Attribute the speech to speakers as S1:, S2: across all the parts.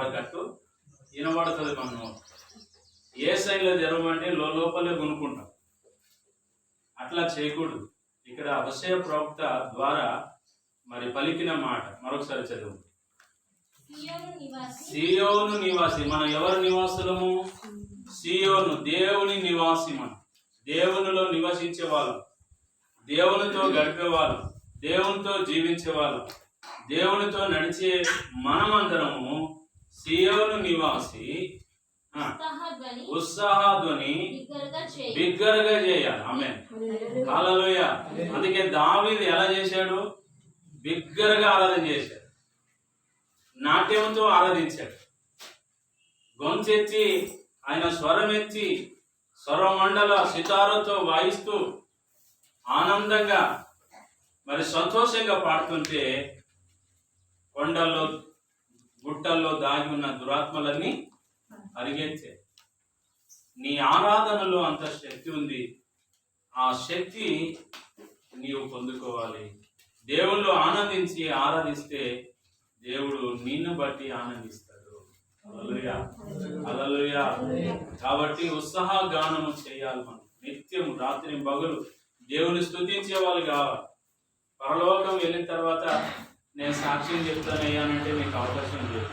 S1: పాడకట్టు వినబడుతుంది. మనం ఏ సైన్లో తెరవమంటే లోపలే కొనుక్కుంటాం. అట్లా చేయకూడదు. ఇక్కడ హోషేయ ప్రవక్త ద్వారా మరి పలికిన మాట మరొకసారి చదువు. సియోను నివాసి. మనం ఎవరు నివాసులము? సియోను, దేవుని నివాసి. మనం దేవునిలో నివసించే వాళ్ళం, దేవునితో గడిపేవాళ్ళం, దేవునితో జీవించేవాళ్ళం, దేవునితో నడిచే మనమందరము సియోను నివాసి. ఉత్సాహధ్వని బిగ్గరగా చేయాలి. ఆమేన్, హల్లెలూయా. అందుకే దావీదు ఎలా చేశాడు? బిగ్గరగా ఆరాధన చేశాడు, నాట్యంతో ఆరాధించాడు. గొంతెత్తి ఆయన స్వరం ఎత్తి స్వరమండల సితారతో వాయిస్తూ ఆనందంగా మరి సంతోషంగా పాడుతుంటే కొండల్లో గుట్టల్లో దాగి ఉన్న దురాత్మలన్నీ అరిగెత్తే. నీ ఆరాధనలో అంత శక్తి ఉంది. ఆ శక్తి నీవు పొందుకోవాలి. దేవుళ్ళు ఆనందించి ఆరాధిస్తే దేవుడు నిన్ను బట్టి ఆనందిస్తాడు. హల్లెలూయా, హల్లెలూయా. కాబట్టి ఉత్సాహ గానము చేయాలి. మనం నిత్యం రాత్రి పగలు దేవుని స్తుతించే వాళ్ళు కావాలి. పరలోకం వెళ్ళిన తర్వాత నేను సాక్ష్యం చెప్తానయ్యానంటే నీకు అవకాశం లేదు,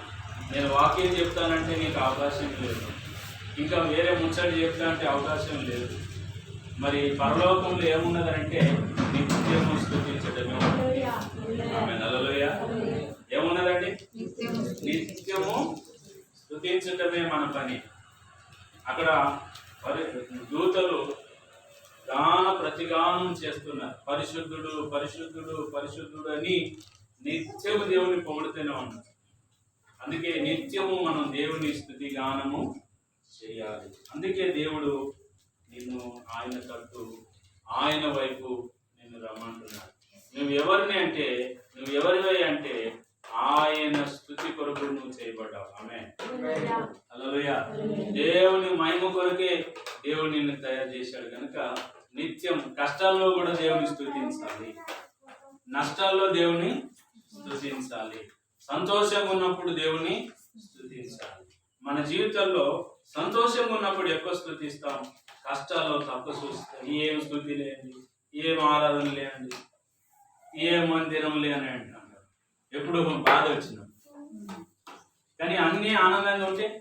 S1: నేను వాక్యం చెప్తానంటే నీకు అవకాశం లేదు, ఇంకా వేరే ముచ్చట చెప్తానంటే అవకాశం లేదు. మరి పరలోకంలో ఏమున్నదంటే నిత్యము స్తుతించడమే. ఆమేన్, హల్లెలూయా. ఏమున్నదండి? నిత్యము స్తుతించడమే మన పని. అక్కడ దూతలు గాన ప్రతిగానం చేస్తున్నారు. పరిశుద్ధుడు పరిశుద్ధుడు పరిశుద్ధుడు అని నిత్యము దేవుని పొగుడుతూనే ఉన్నారు. అందుకే నిత్యము మనం దేవుని స్తుతి గానము చేయాలి. అందుకే దేవుడు నిన్ను ఆయన తట్టు, ఆయన వైపు నిన్ను రమ్మంటున్నాడు. నువ్వు ఎవరివై అంటే ఆయన స్తుతి కొరకు నువ్వు చేయబడ్డావు. ఆమేన్, హల్లెలూయా. దేవుని మహిమ కొరకే దేవుడు నిన్ను తయారు చేశాడు కనుక నిత్యం కష్టాల్లో కూడా దేవుని స్తుతించాలి, నష్టాల్లో దేవుని స్తుతించాలి, సంతోషంగా ఉన్నప్పుడు దేవుని స్తుతించాలి. మన జీవితంలో సంతోషంగా ఉన్నప్పుడు ఎక్కువ స్తుతిస్తాం, కష్టాల్లో తక్కువ చూస్తాం. ఏం స్తుతి లేండి, ఏం ఆరాధన లేండి, ఏ మందిరం లేని అంటారు ఎప్పుడు బాధ వచ్చిన. కానీ అన్ని ఆనందంగా ఉంటే